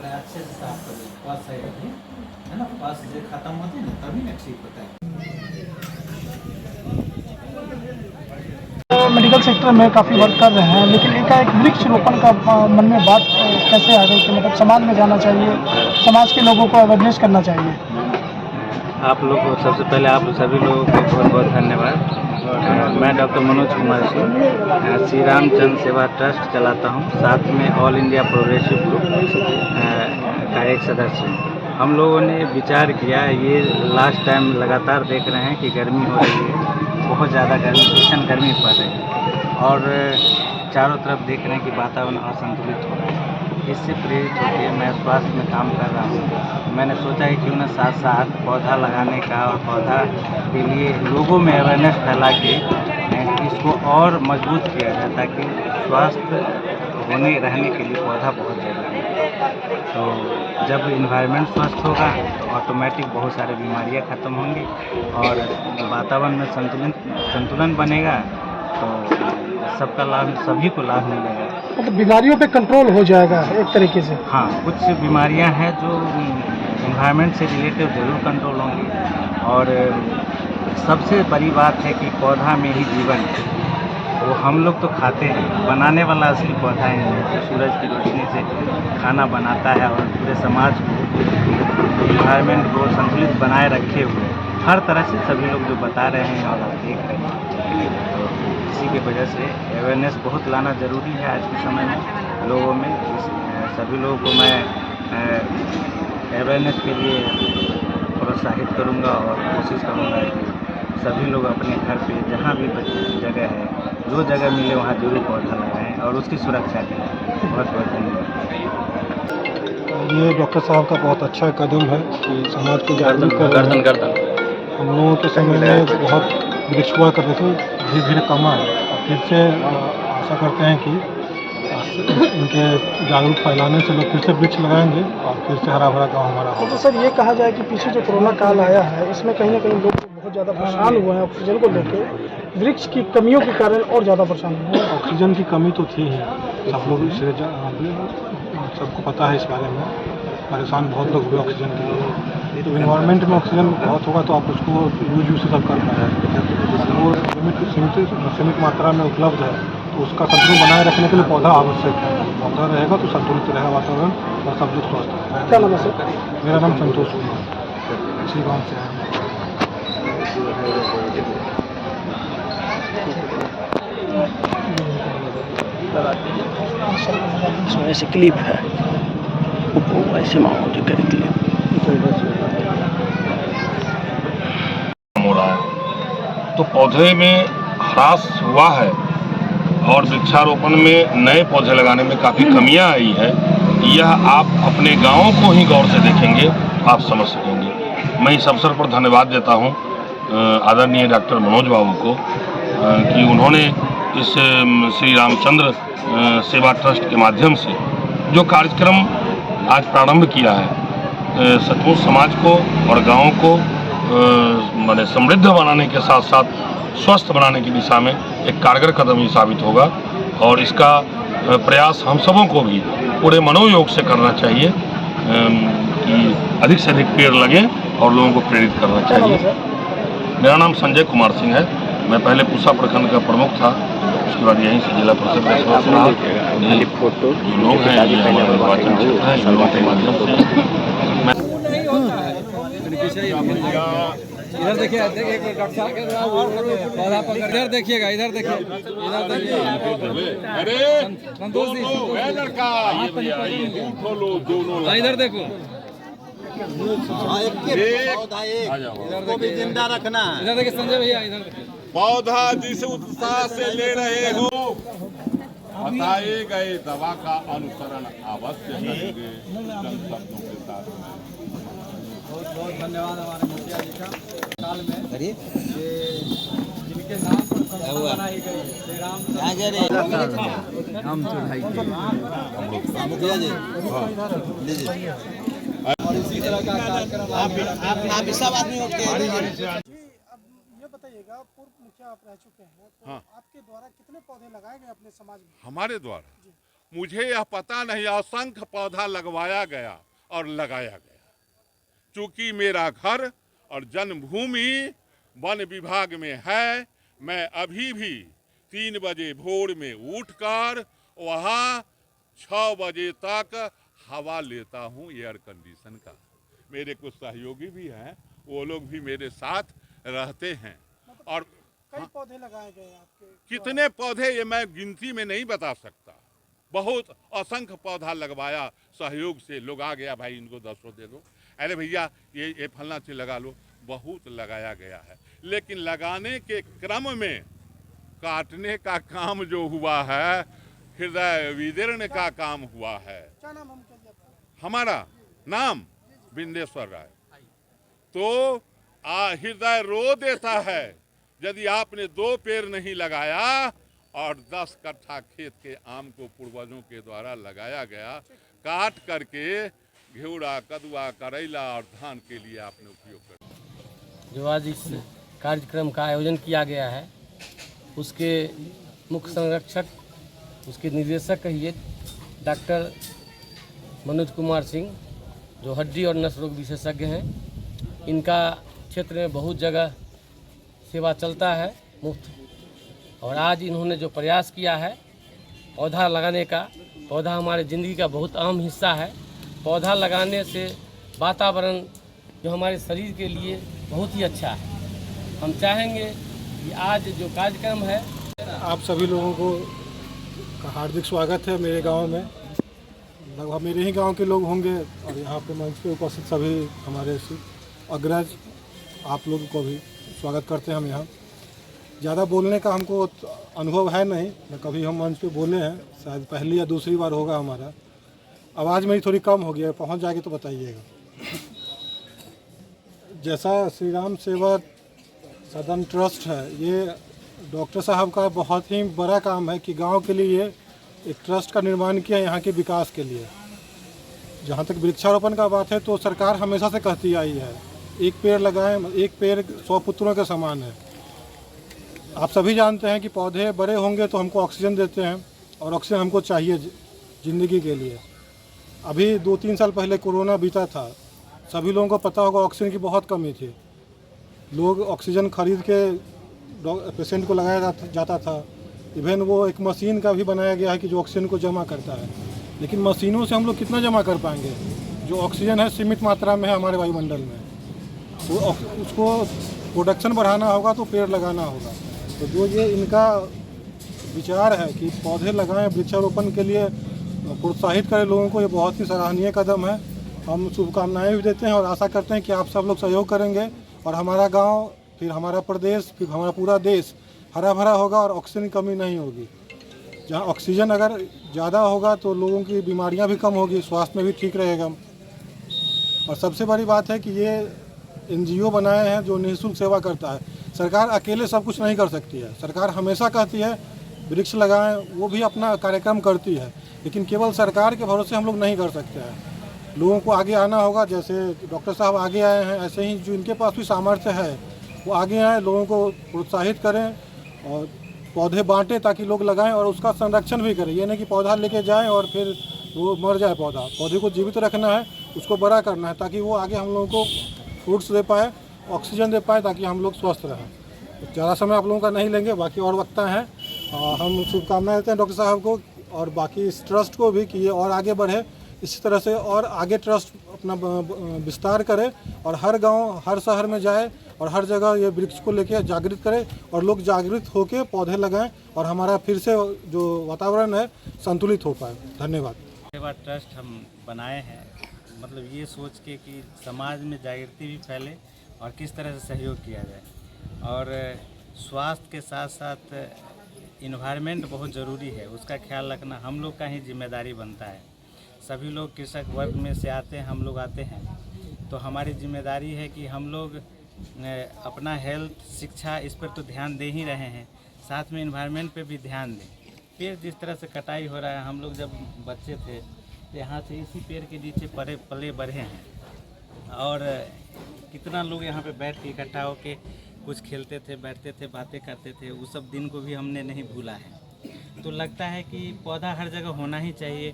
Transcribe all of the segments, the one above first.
अच्छे से साफ करो, पास है ना, पास जो खत्म होते हैं ना तभी ना ठीक होता है। मेडिकल सेक्टर में काफ़ी वर्क कर रहे हैं, लेकिन एकाएक वृक्ष रोपण का मन में बात कैसे आ गई कि मतलब समाज में जाना चाहिए, समाज के लोगों को अवेयरनेस करना चाहिए? आप लोग को सबसे पहले आप सभी लोगों को बहुत बहुत धन्यवाद। मैं डॉक्टर मनोज कुमार सिंह श्री रामचंद्र सेवा ट्रस्ट चलाता हूं, साथ में ऑल इंडिया प्रोग्रेसिव ग्रुप का एक सदस्य हूं। हम लोगों ने विचार किया, ये लास्ट टाइम लगातार देख रहे हैं कि गर्मी हो रही है, बहुत ज़्यादा गर्मी, भीषण गर्मी पड़ रही है और चारों तरफ देख रहे हैं कि वातावरण असंतुलित हो रहा है। इससे प्रेरित होकर मैं स्वास्थ्य में काम कर रहा हूँ। मैंने सोचा है क्यों ना साथ साथ पौधा लगाने का और पौधा के लिए लोगों में अवेयरनेस फैला के इसको और मजबूत किया जाए, ताकि स्वास्थ्य होने रहने के लिए पौधा बहुत ज़रूरी है। तो जब इन्वायरमेंट स्वस्थ होगा तो ऑटोमेटिक बहुत सारे बीमारियां ख़त्म होंगी और वातावरण में संतुलन बनेगा, तो सबका लाभ, सभी को लाभ मिलेगा। मतलब बीमारियों पे कंट्रोल हो जाएगा एक तरीके से। हाँ, कुछ बीमारियां हैं जो इन्वायरमेंट से रिलेटेड ज़रूर कंट्रोल होंगी और सबसे बड़ी बात है कि पौधा में ही जीवन है। वो हम लोग तो खाते हैं, बनाने वाला असली पौधा ही नहीं है, जो सूरज की रोशनी से खाना बनाता है और पूरे समाज को, इन्वायरमेंट को संतुलित बनाए रखे हुए हर तरह से सभी लोग जो बता रहे हैं और आप देख रहे हैं। तो इसी की वजह से अवेयरनेस बहुत लाना ज़रूरी है आज के समय में लोगों में। सभी लोगों को मैं अवेयरनेस के लिए प्रोत्साहित करूंगा और कोशिश करूंगा कि सभी लोग अपने घर पे जहाँ भी जगह है, जो जगह मिले वहाँ जरूर पौधा लगाएं और उसकी सुरक्षा करें। बहुत बहुत धन्यवाद। ये डॉक्टर साहब का बहुत अच्छा कदम है कि समाज को जागरूक कर रहे हैं। हम लोगों के समय में बहुत वृक्ष हुआ करते थे, धीरे धीरे कम आए। फिर से आशा करते हैं कि इनके जागरूक फैलाने से लोग फिर से वृक्ष लगाएंगे और फिर से हरा भरा गाँव हमारा होगा। तो सर ये कहा जाए कि पीछे जो कोरोना काल आया है, इसमें कहीं ना कहीं लोग बहुत ज़्यादा परेशान हुए हैं ऑक्सीजन को लेकर, वृक्ष की कमियों के कारण और ज़्यादा परेशान हुए हैं। ऑक्सीजन की कमी तो थी ही, सब लोग इसे सबको पता है इस बारे में, परेशान बहुत लोग हुए ऑक्सीजन के लिए। तो इन्वायरमेंट में ऑक्सीजन बहुत होगा तो आप उसको यूज से सब कर पाएंगे। वो सीमित मात्रा में उपलब्ध है, तो उसका संतुलन बनाए रखने के लिए पौधा आवश्यक है। पौधा रहेगा तो संतुलित रहेगा वातावरण और सब लोग स्वस्थ रहेंगे। क्या नाम है सर? मेरा नाम संतोष कुमार, इसी गाँव से है। ऐसे क्लिप है, ऐसे माहौल जो करे क्लिप हो रहा है, तो पौधे में ह्रास हुआ है और वृक्षारोपण में नए पौधे लगाने में काफ़ी कमियां आई है। यह आप अपने गाँव को ही गौर से देखेंगे आप समझ सकेंगे। मैं इस अवसर पर धन्यवाद देता हूं आदरणीय डॉक्टर मनोज बाबू को कि उन्होंने इस श्री रामचंद्र सेवा ट्रस्ट के माध्यम से जो कार्यक्रम आज प्रारंभ किया है, सचमुच समाज को और गाँव को माने समृद्ध बनाने के साथ साथ स्वस्थ बनाने की दिशा में एक कारगर कदम ही साबित होगा और इसका प्रयास हम सबों को भी पूरे मनोयोग से करना चाहिए कि अधिक से अधिक पेड़ लगे और लोगों को प्रेरित करना चाहिए। मेरा नाम संजय कुमार सिंह है। मैं पहले पूसा प्रखंड का प्रमुख था, उसके बाद यहीं से जिला परिषद का सदस्य रहा। लोग हैं निर्वाचन क्षेत्र है, युवा के माध्यम से इधर देखिए, डॉक्टर साहब इधर देखिएगा, इधर देखिए, संतोष जी, इधर देखो, इसको भी जिंदा रखना। इधर देखिए संजय भैया, इधर देखिए। पौधा जिस उत्साह से ले रहे हो, बताए गए दवा का अनुसरण अवश्य करेंगे। शब्दों के साथ बहुत बहुत धन्यवाद हमारे मुखिया जी का साल में ये जिनके नाम पर संस्था बनाई गई श्री राम मुखिया जी और इसी तरह का कार्यक्रम आप सब आदमी बताइएगा, पूर्व मुखिया आप रह चुके हैं, तो हाँ। आपके द्वारा कितने पौधे लगाए गए अपने समाज में? हमारे द्वारा मुझे यह पता नहीं, असंख्य पौधा लगवाया गया और लगाया गया। चूंकि मेरा घर और जन्मभूमि वन विभाग में है, मैं अभी भी 3 बजे भोर में उठकर वहाँ 6 बजे तक हवा लेता हूँ एयर कंडीशन का। मेरे कुछ सहयोगी भी हैं, वो लोग भी मेरे साथ रहते हैं। और कई पौधे लगाए गए आपके? कितने पौधे ये मैं गिनती में नहीं बता सकता, बहुत असंख्य पौधा लगवाया सहयोग से। लोग आ गया, भाई इनको 200 दे दो, अरे भैया ये फलना चीज लगा लो, बहुत लगाया गया है। लेकिन लगाने के क्रम में काटने का काम जो हुआ है, हृदय विदीर्ण का काम हुआ है। क्या नाम हम कहिए आपका? हमारा नाम बिंदेश्वर राय। तो हृदय रो देता है यदि आपने 2 पेड़ नहीं लगाया और 10 कट्ठा खेत के आम को पूर्वजों के द्वारा लगाया गया, काट करके घेवड़ा, कदुआ, करेला और धान के लिए आपने उपयोग कर। जो आज इस कार्यक्रम का आयोजन किया गया है, उसके मुख्य संरक्षक, उसके निर्देशक कहिए डॉक्टर मनोज कुमार सिंह, जो हड्डी और नस रोग विशेषज्ञ हैं। इनका क्षेत्र में बहुत जगह सेवा चलता है मुफ्त, और आज इन्होंने जो प्रयास किया है पौधा लगाने का, पौधा हमारे ज़िंदगी का बहुत अहम हिस्सा है। पौधा लगाने से वातावरण जो हमारे शरीर के लिए बहुत ही अच्छा है। हम चाहेंगे कि आज जो कार्यक्रम है, आप सभी लोगों को का हार्दिक स्वागत है मेरे गांव में। लगभग मेरे ही गांव के लोग होंगे, और यहाँ पे मंच पे उपस्थित सभी हमारे अग्रज, आप लोगों को भी स्वागत करते हैं हम यहाँ। ज़्यादा बोलने का हमको अनुभव है नहीं, न कभी हम मंच पे बोले हैं, शायद पहली या दूसरी बार होगा हमारा। आवाज़ मेरी थोड़ी कम हो गई है, पहुँच जाएगी तो बताइएगा। जैसा श्री राम सेवा सदन ट्रस्ट है, ये डॉक्टर साहब का बहुत ही बड़ा काम है कि गांव के लिए एक ट्रस्ट का निर्माण किया यहाँ के विकास के लिए। जहाँ तक वृक्षारोपण का बात है, तो सरकार हमेशा से कहती आई है, एक पेड़ लगाएं, एक पेड़ 100 पुत्रों के समान है। आप सभी जानते हैं कि पौधे बड़े होंगे तो हमको ऑक्सीजन देते हैं, और ऑक्सीजन हमको चाहिए ज़िंदगी के लिए। अभी 2-3 साल पहले कोरोना बीता था, सभी लोगों को पता होगा ऑक्सीजन की बहुत कमी थी। लोग ऑक्सीजन खरीद के पेशेंट को लगाया जाता था। इवन वो एक मशीन का भी बनाया गया है कि जो ऑक्सीजन को जमा करता है, लेकिन मशीनों से हम लोग कितना जमा कर पाएंगे? जो ऑक्सीजन है सीमित मात्रा में है हमारे वायुमंडल में, तो उसको प्रोडक्शन बढ़ाना होगा तो पेड़ लगाना होगा। तो जो ये इनका विचार है कि पौधे लगाएं, वृक्षारोपण के लिए प्रोत्साहित करें लोगों को, ये बहुत ही सराहनीय कदम है। हम शुभकामनाएं भी देते हैं और आशा करते हैं कि आप सब लोग सहयोग करेंगे, और हमारा गाँव, फिर हमारा प्रदेश, फिर हमारा पूरा देश हरा भरा होगा और ऑक्सीजन की कमी नहीं होगी। जहाँ ऑक्सीजन अगर ज़्यादा होगा तो लोगों की बीमारियां भी कम होगी, स्वास्थ्य में भी ठीक रहेगा। और सबसे बड़ी बात है कि ये NGO बनाए हैं जो निःशुल्क सेवा करता है। सरकार अकेले सब कुछ नहीं कर सकती है। सरकार हमेशा कहती है वृक्ष लगाएं, वो भी अपना कार्यक्रम करती है, लेकिन केवल सरकार के भरोसे हम लोग नहीं कर सकते हैं। लोगों को आगे आना होगा, जैसे डॉक्टर साहब आगे आए हैं, ऐसे ही जो इनके पास भी सामर्थ्य है वो आगे आए, लोगों को प्रोत्साहित करें और पौधे बांटें ताकि लोग लगाएं और उसका संरक्षण भी करें। ये नहीं कि पौधा लेके जाएं और फिर वो मर जाए। पौधे को जीवित रखना है, उसको बड़ा करना है, ताकि वो आगे हम लोगों को फ्रूट्स दे पाए, ऑक्सीजन दे पाए, ताकि हम लोग स्वस्थ रहें। तो ज़्यादा समय आप लोगों का नहीं लेंगे, बाकी और वक्ता हैं। हम शुभकामनाएं देते हैं डॉक्टर साहब को और बाकी इस ट्रस्ट को भी कि ये और आगे बढ़े, इसी तरह से और आगे ट्रस्ट अपना विस्तार करे और हर गांव, हर शहर में जाए और हर जगह ये वृक्ष को लेके जागृत करे और लोग जागृत होकर पौधे लगाएं और हमारा फिर से जो वातावरण है संतुलित हो पाए। धन्यवाद। सेवा ट्रस्ट हम बनाए हैं, मतलब ये सोच के कि समाज में जागृति भी फैले और किस तरह से सहयोग किया जाए। और स्वास्थ्य के साथ साथ इन्वायरमेंट बहुत ज़रूरी है, उसका ख्याल रखना हम लोग का ही जिम्मेदारी बनता है। सभी लोग कृषक वर्ग में से आते हैं, हम लोग आते हैं, तो हमारी जिम्मेदारी है कि हम लोग अपना हेल्थ, शिक्षा, इस पर तो ध्यान दे ही रहे हैं, साथ में इन्वायरमेंट पे भी ध्यान दें। पेड़ जिस तरह से कटाई हो रहा है, हम लोग जब बच्चे थे तो यहाँ से इसी पेड़ के नीचे पले बढ़े हैं और कितना लोग यहाँ पे बैठ के इकट्ठा होके कुछ खेलते थे, बैठते थे, बातें करते थे, उस सब दिन को भी हमने नहीं भूला है। तो लगता है कि पौधा हर जगह होना ही चाहिए।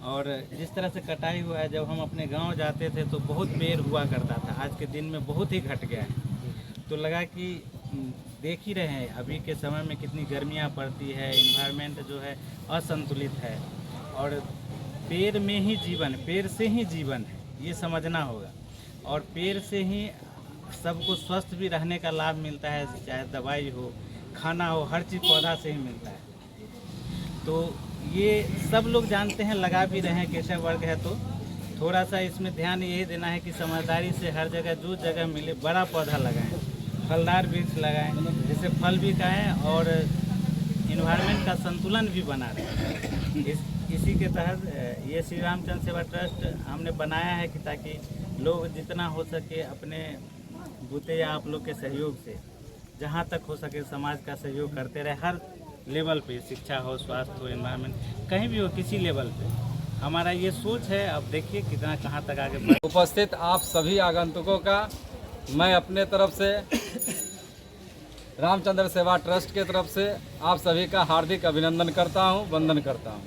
और जिस तरह से कटाई हुआ है, जब हम अपने गांव जाते थे तो बहुत पेड़ हुआ करता था, आज के दिन में बहुत ही घट गया है। तो लगा कि देख ही रहे हैं अभी के समय में कितनी गर्मियां पड़ती है, इन्वायरमेंट जो है असंतुलित है, और पेड़ में ही जीवन, पेड़ से ही जीवन है, ये समझना होगा। और पेड़ से ही सबको स्वस्थ भी रहने का लाभ मिलता है, चाहे दवाई हो, खाना हो, हर चीज़ पौधा से ही मिलता है। तो ये सब लोग जानते हैं, लगा भी रहे हैं, केशव वर्ग है तो थोड़ा सा इसमें ध्यान यही देना है कि समझदारी से हर जगह जो जगह मिले बड़ा पौधा लगाएं, फलदार वृक्ष लगाएं, जिससे फल भी खाएं और इन्वायरमेंट का संतुलन भी बना रहे। इसी के तहत ये श्री रामचंद्र सेवा ट्रस्ट हमने बनाया है कि ताकि लोग जितना हो सके अपने बूते या आप लोग के सहयोग से जहाँ तक हो सके समाज का सहयोग करते रहे, हर लेवल पे, शिक्षा हो, स्वास्थ्य हो, एनवायरनमेंट, कहीं भी हो, किसी लेवल पे हमारा ये सोच है। अब देखिए कितना कहाँ तक आगे बढ़। उपस्थित आप सभी आगंतुकों का मैं अपने तरफ से, रामचंद्र सेवा ट्रस्ट के तरफ से आप सभी का हार्दिक अभिनंदन करता हूं, वंदन करता हूं।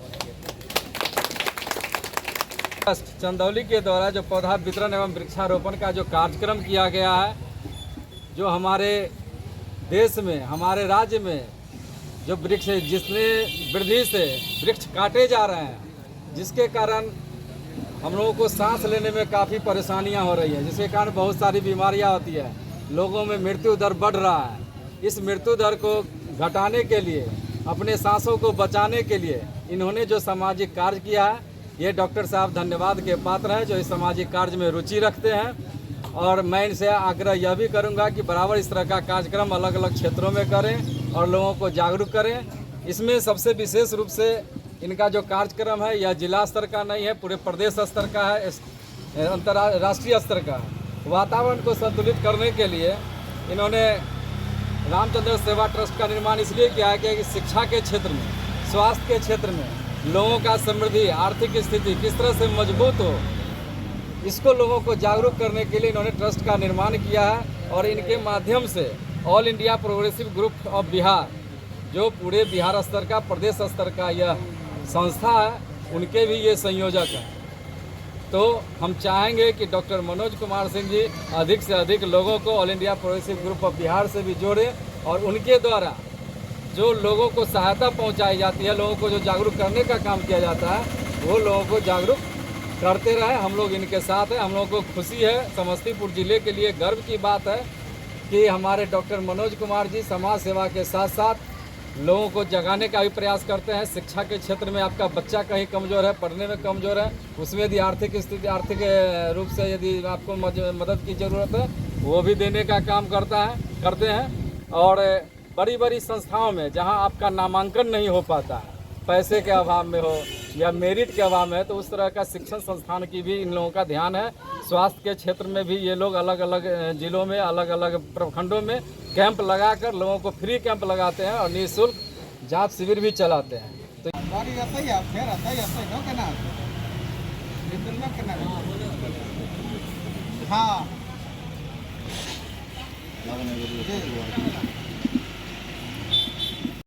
ट्रस्ट चंदौली के द्वारा जो पौधा वितरण एवं वृक्षारोपण का जो कार्यक्रम किया गया है, जो हमारे देश में, हमारे राज्य में जो वृक्ष, जिसने वृद्धि से वृक्ष काटे जा रहे हैं, जिसके कारण हम लोगों को सांस लेने में काफ़ी परेशानियां हो रही हैं, जिसके कारण बहुत सारी बीमारियां होती है, लोगों में मृत्यु दर बढ़ रहा है। इस मृत्यु दर को घटाने के लिए, अपने सांसों को बचाने के लिए इन्होंने जो सामाजिक कार्य किया है, ये डॉक्टर साहब धन्यवाद के पात्र हैं, जो इस सामाजिक कार्य में रुचि रखते हैं। और मैं इनसे आग्रह यह भी करूंगा कि बराबर इस तरह का कार्यक्रम अलग अलग क्षेत्रों में करें और लोगों को जागरूक करें। इसमें सबसे विशेष रूप से इनका जो कार्यक्रम है यह जिला स्तर का नहीं है, पूरे प्रदेश स्तर का है, अंतर्राष्ट्रीय स्तर का है। वातावरण को संतुलित करने के लिए इन्होंने रामचंद्र सेवा ट्रस्ट का निर्माण इसलिए किया है कि शिक्षा के क्षेत्र में, स्वास्थ्य के क्षेत्र में लोगों का समृद्धि, आर्थिक स्थिति किस तरह से मजबूत हो, इसको लोगों को जागरूक करने के लिए इन्होंने ट्रस्ट का निर्माण किया है। और इनके माध्यम से all India progressive group of Bihar, जो पूरे बिहार स्तर का, प्रदेश स्तर का यह संस्था है, उनके भी ये संयोजक हैं। तो हम चाहेंगे कि डॉक्टर मनोज कुमार सिंह जी अधिक से अधिक लोगों को all India progressive group of Bihar से भी जोड़ें और उनके द्वारा जो लोगों को सहायता पहुंचाई जाती है, लोगों को जो जागरूक करने का काम किया जाता है, वो लोगों को जागरूक करते रहें। हम लोग इनके साथ हैं। हम लोगों को खुशी है, समस्तीपुर जिले के लिए गर्व की बात है कि हमारे डॉक्टर मनोज कुमार जी समाज सेवा के साथ साथ लोगों को जगाने का भी प्रयास करते हैं। शिक्षा के क्षेत्र में आपका बच्चा कहीं कमज़ोर है, पढ़ने में कमज़ोर है, उसमें यदि आर्थिक स्थिति, आर्थिक रूप से यदि आपको मदद की ज़रूरत है, वो भी देने का काम करते हैं। और बड़ी बड़ी संस्थाओं में जहां आपका नामांकन नहीं हो पाता है, पैसे के अभाव में हो या मेरिट के अभाव में है, तो उस तरह का शिक्षण संस्थान की भी इन लोगों का ध्यान है। स्वास्थ्य के क्षेत्र में भी ये लोग अलग अलग जिलों में, अलग अलग प्रखंडों में कैंप लगाकर लोगों को फ्री कैंप लगाते हैं और निःशुल्क जांच शिविर भी चलाते हैं। तो हाँ